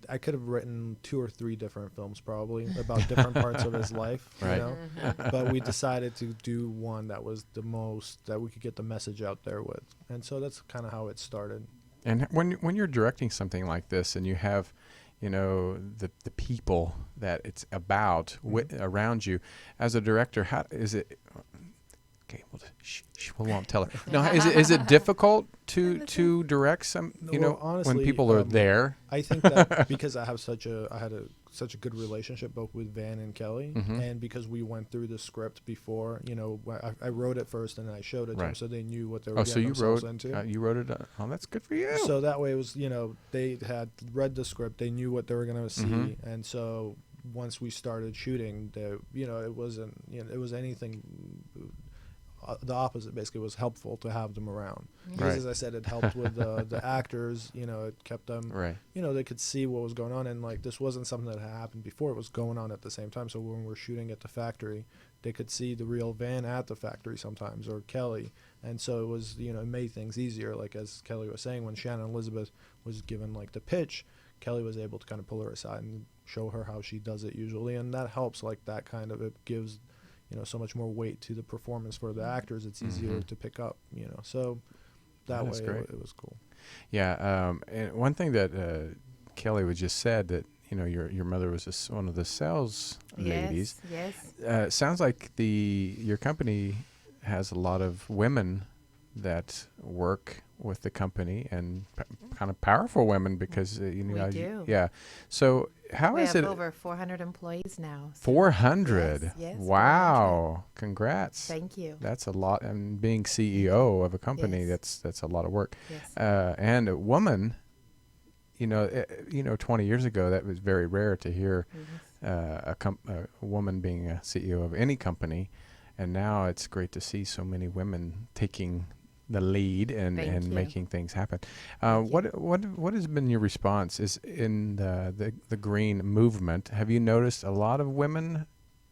I could have written 2 or 3 different films probably about different parts of his life, but we decided to do one that was the most that we could get the message out there with. And so that's kind of how it started. And when you're directing something like this and you have the people that it's about around you, as a director, how is it? Okay, well, we won't tell her. No, is it difficult to direct some? Honestly, when people are there. I think that because I had such a good relationship both with Van and Kelly, and because we went through the script before, I wrote it first and then I showed it to them, so they knew what they were getting themselves into. You wrote it. Oh, that's good for you. So that way it was, they had read the script, they knew what they were gonna see, and so once we started shooting, it wasn't, it was anything. The opposite basically was helpful to have them around because, as I said, it helped with the actors. It kept them. They could see what was going on, and this wasn't something that had happened before. It was going on at the same time. So when we're shooting at the factory, they could see the real Van at the factory sometimes, or Kelly, and so it was it made things easier. As Kelly was saying, when Shannon Elizabeth was given the pitch, Kelly was able to kind of pull her aside and show her how she does it usually, and that helps. That kind of, it gives so much more weight to the performance for the actors. It's easier to pick up, so that way it was cool. Yeah. And one thing that Kelly was just said that, your mother was one of the sales ladies. Yes. Sounds like your company has a lot of women that work with the company, and kind of powerful women because we do. Yeah. So how is it? it? We have over 400 employees now. So 400. Yes, Wow. 400. Congrats. Thank you. That's a lot. And being CEO of a company, that's a lot of work. Yes. And a woman, 20 years ago, that was very rare to hear a woman being a CEO of any company. And now it's great to see so many women taking the lead and making things happen. What has been your response? Is in the green movement? Have you noticed a lot of women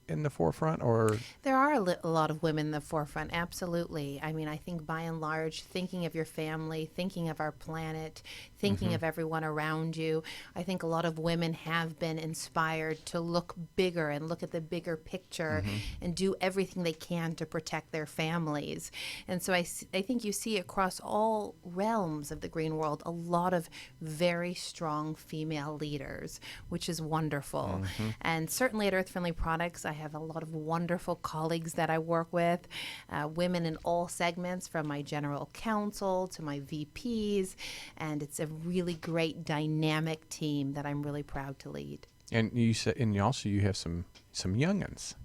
in the forefront, or there are a lot of women in the forefront? Absolutely. I mean, I think by and large, thinking of your family, thinking of our planet, thinking of everyone around you, I think a lot of women have been inspired to look bigger and look at the bigger picture and do everything they can to protect their families. And so I think you see across all realms of the green world a lot of very strong female leaders, which is wonderful. And certainly at Earth Friendly Products, I have a lot of wonderful colleagues that I work with, women in all segments, from my general counsel to my VPs, and it's a really great dynamic team that I'm really proud to lead. And you said, and also you have some young'uns.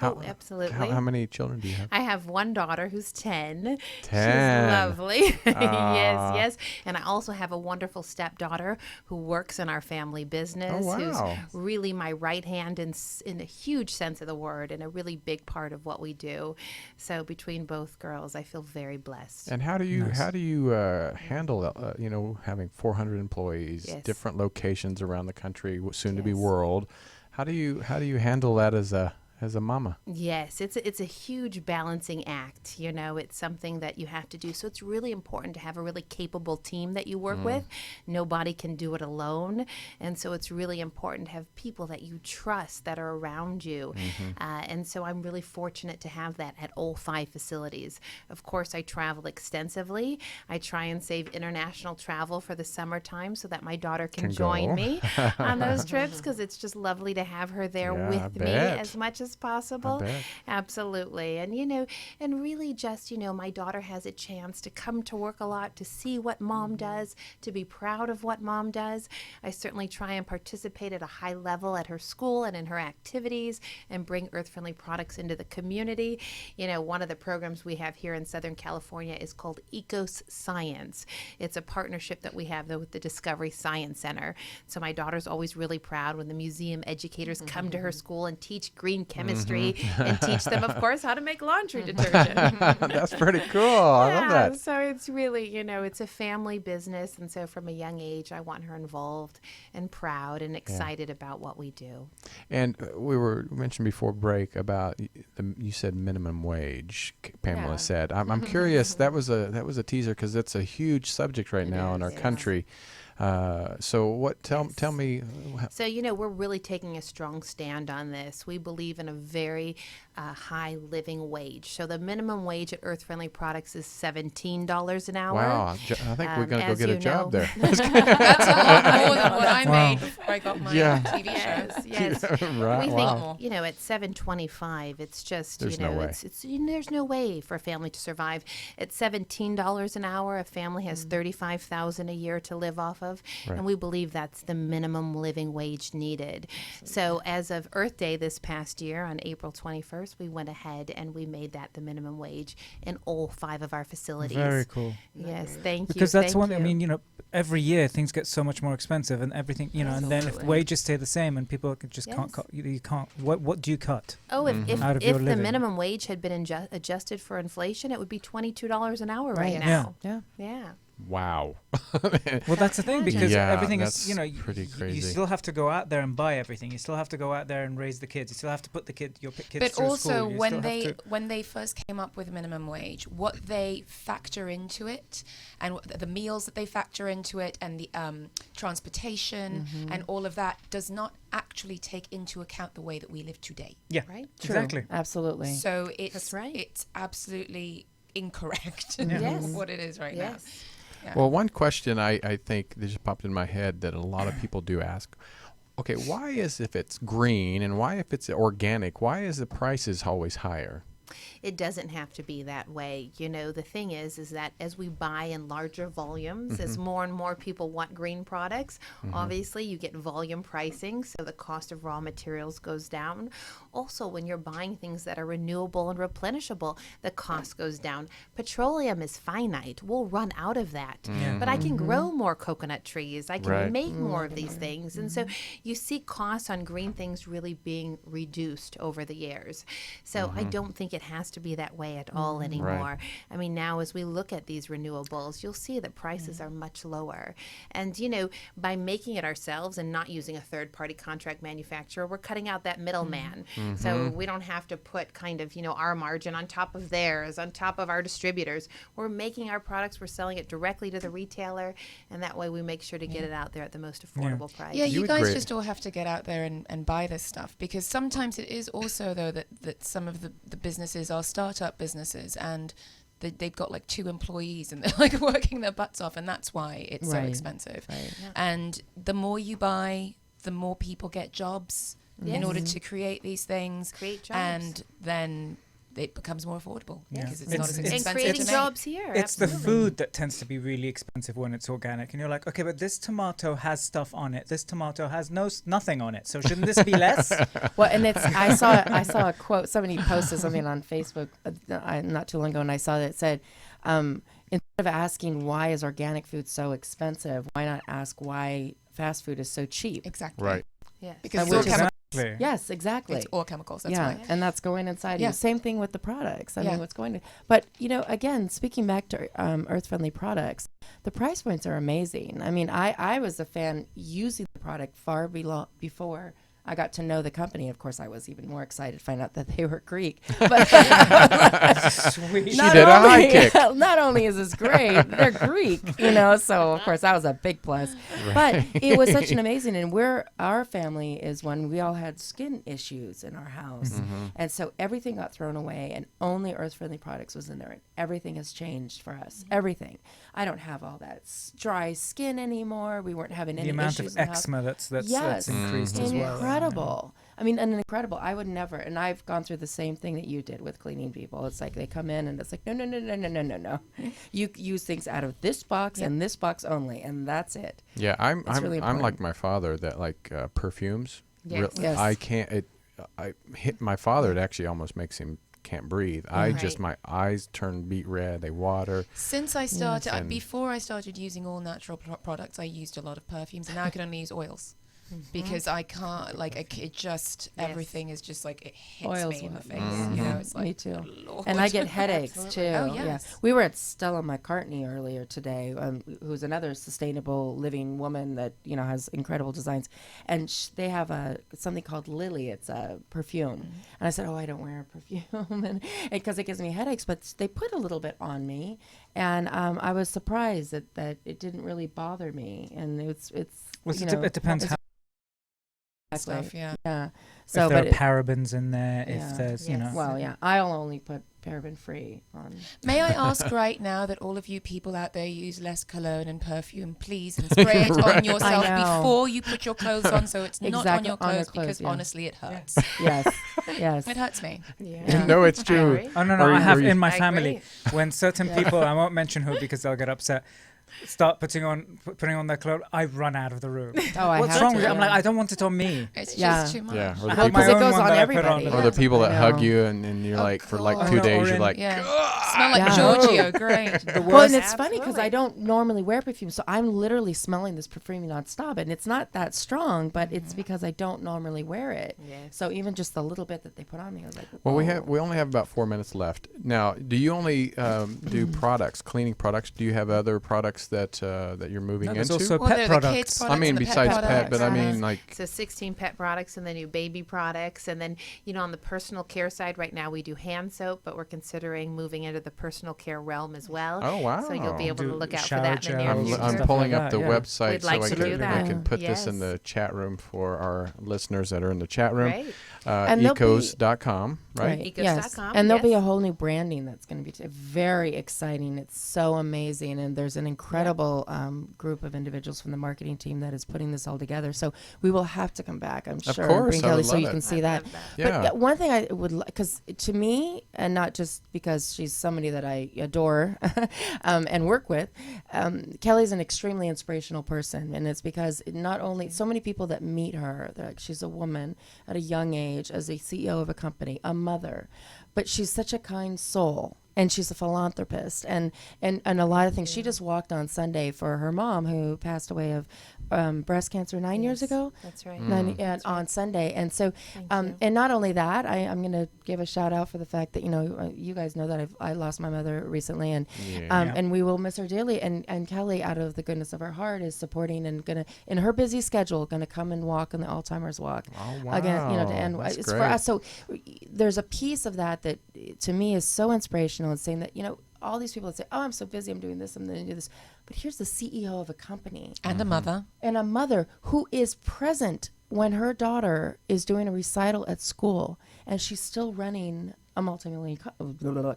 Absolutely. How many children do you have? I have one daughter who's 10. 10. She's lovely. Yes. And I also have a wonderful stepdaughter who works in our family business, who's really my right hand in a huge sense of the word, and a really big part of what we do. So between both girls, I feel very blessed. And how do you handle having 400 employees, different locations around the country, soon to be world? How do you handle that as a mama? Yes, it's a huge balancing act. It's something that you have to do. So it's really important to have a really capable team that you work with. Nobody can do it alone. And so it's really important to have people that you trust that are around you. And so I'm really fortunate to have that at all 5 facilities. Of course, I travel extensively. I try and save international travel for the summertime so that my daughter can join me on those trips, because it's just lovely to have her there with me as much as possible. Absolutely. And really just, my daughter has a chance to come to work a lot, to see what mom does, to be proud of what mom does. I certainly try and participate at a high level at her school and in her activities, and bring Earth Friendly Products into the community. One of the programs we have here in Southern California is called Ecos Science. It's a partnership that we have with the Discovery Science Center. So my daughter's always really proud when the museum educators come to her school and teach green chemistry and teach them, of course, how to make laundry detergent. That's pretty cool. I love that. So it's really, it's a family business. And so from a young age, I want her involved and proud and excited about what we do. And we mentioned before break about you said minimum wage, Pamela said. I'm curious, that was a teaser, because it's a huge subject right now in our country. So tell me. So, we're really taking a strong stand on this. We believe in a very high living wage. So the minimum wage at Earth Friendly Products is $17 an hour. Wow. I think we're going to go get a job there. That's a lot more than what I made before I got my TV shows. Yes. Right. We think, at $7.25, it's just, there's no way. There's no way for a family to survive. At $17 an hour, a family has $35,000 a year to live off of. And we believe that's the minimum living wage needed. So as of Earth Day this past year, on April 21st, we went ahead and we made that the minimum wage in all 5 of our facilities. Very cool. Yes, thank you. Because that's one. I mean, every year things get so much more expensive, and everything. And then if wages stay the same, and people just can't cut, you can't. What do you cut? Oh, if the minimum wage had been adjusted for inflation, it would be $22 an hour right now. Yeah. Wow. Well, that's the thing, because everything is, pretty crazy. You still have to go out there and buy everything. You still have to go out there and raise the kids. You still have to put your kids but through also school. when they first came up with minimum wage, what they factor into it, and the meals that they factor into it, and the transportation and all of that does not actually take into account the way that we live today. Yeah, right. Exactly. Absolutely. So it's That's right. It's absolutely incorrect. Yes. What it is right now. Yeah. Well, one question I think that just popped in my head that a lot of people do ask, okay, why is, if it's green and why if it's organic, why is the prices always higher? It doesn't have to be that way. You know, the thing is that as we buy in larger volumes, as more and more people want green products, obviously you get volume pricing, so the cost of raw materials goes down. Also, when you're buying things that are renewable and replenishable, the cost goes down. Petroleum is finite. We'll run out of that. But I can grow more coconut trees. I can make more of these things. And so you see costs on green things really being reduced over the years. So I don't think it has to be that way at all anymore. Right. I mean, now as we look at these renewables, you'll see that prices are much lower. And, you know, by making it ourselves and not using a third-party contract manufacturer, we're cutting out that middleman. So we don't have to put kind of, you know, our margin on top of theirs, on top of our distributors. We're making our products, we're selling it directly to the retailer, and that way we make sure to get it out there at the most affordable price. Yeah, you guys just all have to get out there and buy this stuff, because sometimes it is also, though, that some of the businesses are startup businesses, and they've got like 2 employees and they're like working their butts off, and that's why it's so expensive. And the more you buy, the more people get jobs in order to create these things, and then it becomes more affordable because it's not as expensive. And creating jobs here. It's the food that tends to be really expensive when it's organic, and you're like, okay, but this tomato has stuff on it. This tomato has nothing on it. So shouldn't this be less? Well, and it's I saw a quote. Somebody posted something on Facebook not too long ago, and I saw that it said, instead of asking why is organic food so expensive, why not ask why fast food is so cheap? Exactly. Right. Yes. Because it's all chemicals. Yes, exactly. It's all chemicals. That's why. And that's going inside you. Same thing with the products. I mean, what's going to. But you know, again, speaking back to earth-friendly products, the price points are amazing. I mean, I was a fan using the product far before I got to know the company. Of course, I was even more excited to find out that they were Greek. But Sweet. She did a high kick. Not only is this great, they're Greek, you know. So of course that was a big plus. But it was such an amazing. And our family is one. We all had skin issues in our house, and so everything got thrown away, and only earth-friendly products was in there. And everything has changed for us. Everything. I don't have all that dry skin anymore. We weren't having any issues. The amount of eczema that's increased as well. Incredible. I mean, incredible. I would never, and I've gone through the same thing that you did with cleaning people. It's like they come in and it's like, no. You use things out of this box and this box only, and that's it. Yeah, I'm really like my father that like perfumes. Yes. I can't. I hit my father. It actually almost makes him can't breathe. My eyes turn beet red. They water. Since I started, before I started using all natural products, I used a lot of perfumes, and now I can only use oils. Because I can't, it just, everything is just like, it hits Oils me in the face. Mm-hmm. You know, it's like, me too. Lord. And I get headaches too. Oh, yes. Yeah. We were at Stella McCartney earlier today, who's another sustainable living woman that, you know, has incredible designs. And they have something called Lily. It's a perfume. And I said, I don't wear a perfume. and because it gives me headaches, but they put a little bit on me. And I was surprised that it didn't really bother me. And it depends how. Stuff, yeah. So, if there are parabens in there, if there's, you know. Well, yeah, I'll only put paraben-free on. May I ask right now that all of you people out there use less cologne and perfume, please, and spray it on yourself before you put your clothes on, so it's not on your clothes, because honestly, it hurts. Yes. It hurts me. Yeah. No, it's true. Oh, no, I have in my family, when certain people, I won't mention who because they'll get upset, start putting on their clothes, I run out of the room. What's wrong with it? I'm like, I don't want it on me. It's just too much. Yeah, because it goes on everybody. Or the people that hug you and you're like, for like 2 days, you're like, smell like Giorgio, great. Well, and it's funny because I don't normally wear perfume, so I'm literally smelling this perfume nonstop, and it's not that strong, but it's because I don't normally wear it. So even just the little bit that they put on me, I was like, well, we only have about 4 minutes left. Now, do you only do products, cleaning products? Do you have other products that you're moving into? There's also pet products. I mean, besides pet, but I mean, like. So 16 pet products, and then new baby products, and then, you know, on the personal care side, right now we do hand soap, but we're considering moving into the personal care realm as well. Oh, wow. So you'll be able to look out for that in the near future. I'm pulling up the website We'd like so to do that. I can put this in the chat room for our listeners that are in the chat room. Right. Ecos.com, right? Ecos.com. And there'll be a whole new branding that's going to be very exciting. It's so amazing. And there's an incredible group of individuals from the marketing team that is putting this all together. So we will have to come back, I'm sure. Of course, Kelly, so you can see that. Yeah. But one thing I would, because to me, and not just because she's somebody that I adore and work with. Kelly's an extremely inspirational person, and it's because not only so many people that meet her, like she's a woman at a young age as a CEO of a company, a mother, but she's such a kind soul. And she's a philanthropist and a lot of things. She just walked on Sunday for her mom who passed away of breast cancer 9 years ago. That's right. On Sunday. And so, and not only that, I'm going to give a shout out for the fact that, you guys know that I lost my mother recently and we will miss her dearly. And Kelly, out of the goodness of her heart, is supporting and going to, in her busy schedule, going to come and walk on the Alzheimer's walk. Oh, wow. Again, to end. That's it's great. for us. So there's a piece of that to me is so inspirational and saying that, all these people that say, oh, I'm so busy, I'm doing this, I'm going to do this. But here's the CEO of a company. And a mother. And a mother who is present when her daughter is doing a recital at school, and she's still running a multi-million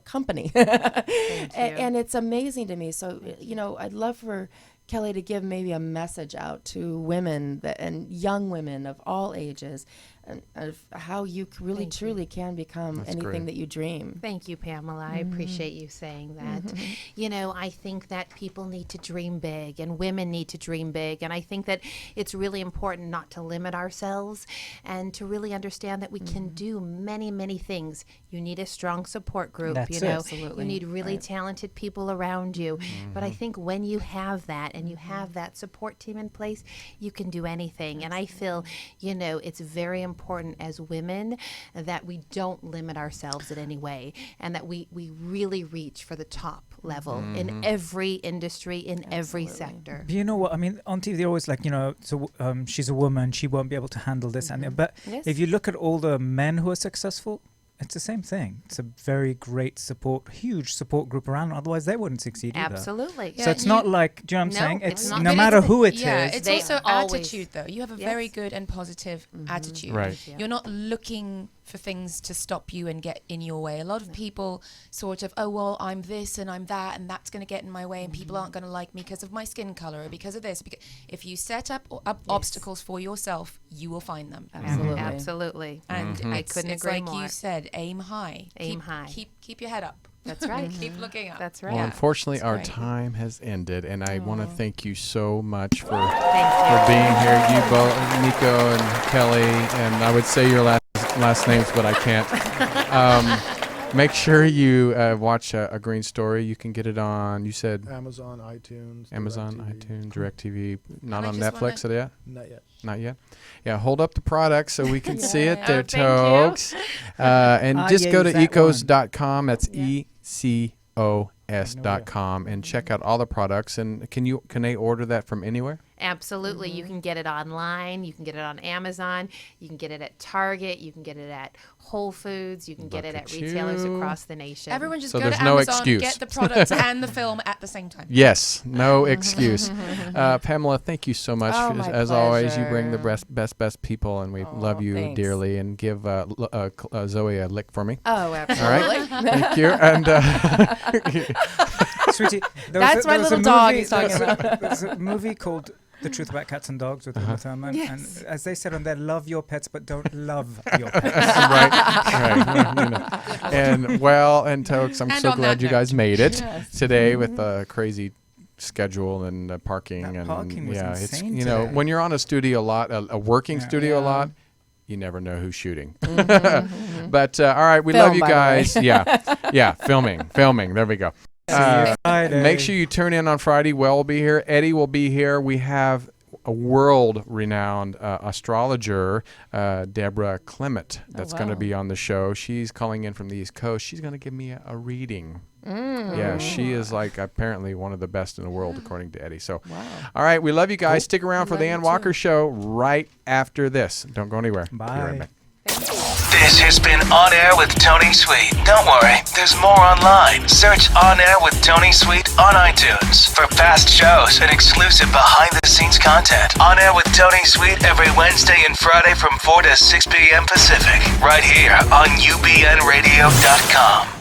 company. And it's amazing to me. So, I'd love for Kelly to give maybe a message out to women and young women of all ages, and of how you really truly can become anything that you dream. Thank you, Pamela. I appreciate you saying that. I think that people need to dream big and women need to dream big. And I think that it's really important not to limit ourselves and to really understand that we can do many, many things. You need a strong support group. Absolutely. You need really talented people around you. But I think when you have that and you have that support team in place, you can do anything. And I feel, it's very important as women that we don't limit ourselves in any way and that we really reach for the top level in every industry, in every sector. But you know what? I mean, on TV, they're always like, she's a woman, she won't be able to handle this. But if you look at all the men who are successful, it's the same thing. It's a very great huge support group around. Otherwise, they wouldn't succeed either. Absolutely. So it's not like, do you know what I'm saying? It's not. No matter who it is. It's also attitude, though. You have a very good and positive attitude. Right. Yeah. You're not looking for things to stop you and get in your way. A lot of people sort of, oh, well, I'm this and I'm that, and that's going to get in my way, and people aren't going to like me because of my skin color or because of this. If you set up obstacles for yourself, you will find them. Absolutely. And I couldn't agree more. You said, aim high. Aim high. Keep your head up. That's right. Keep looking up. That's right. Well, unfortunately, our time has ended, and I want to thank you so much for being here. You both, Nico and Kelly, and I would say your last names, but I can't. Make sure you watch A Green Story. You can get it on, you said? Amazon, iTunes. iTunes, DirecTV. Not on Netflix yet? Not yet. Not yet? Yeah, hold up the product so we can see it there, folks. And just go to ecos.com. That's ECOS.com and check out all the products. And can they order that from anywhere? Absolutely. You can get it online. You can get it on Amazon. You can get it at Target. You can get it at Whole Foods. You can get it at retailers across the nation. Everyone just go to Amazon, get the products and the film at the same time. Yes, no excuse. Pamela, thank you so much. As always, you bring the best people, and we love you dearly. And give Zoe a lick for me. Oh, absolutely. All right? Thank you. And Sweetie, that's my little dog he's talking about. There's a movie called The Truth About Cats and Dogs with Uma Thurman. Yes. And as they said on there, love your pets, but don't love your pets. right. And Tokes, I'm so glad you guys made it today with a crazy schedule and parking. That parking was insane it's today. when you're on a studio a lot, a working studio a lot, you never know who's shooting. But all right, we love you guys. Filming. There we go. Make sure you tune in on Friday. We'll be here. Eddie will be here. We have a world-renowned astrologer, Deborah Clement, that's going to be on the show. She's calling in from the East Coast. She's going to give me a reading. Yeah, she is apparently one of the best in the world, according to Eddie. So, all right, we love you guys. Stick around for the Ann Walker Show right after this. Don't go anywhere. Bye. Be right back. This has been On Air with Tony Sweet. Don't worry, there's more online. Search On Air with Tony Sweet on iTunes for past shows and exclusive behind-the-scenes content. On Air with Tony Sweet every Wednesday and Friday from 4 to 6 p.m. Pacific, right here on ubnradio.com.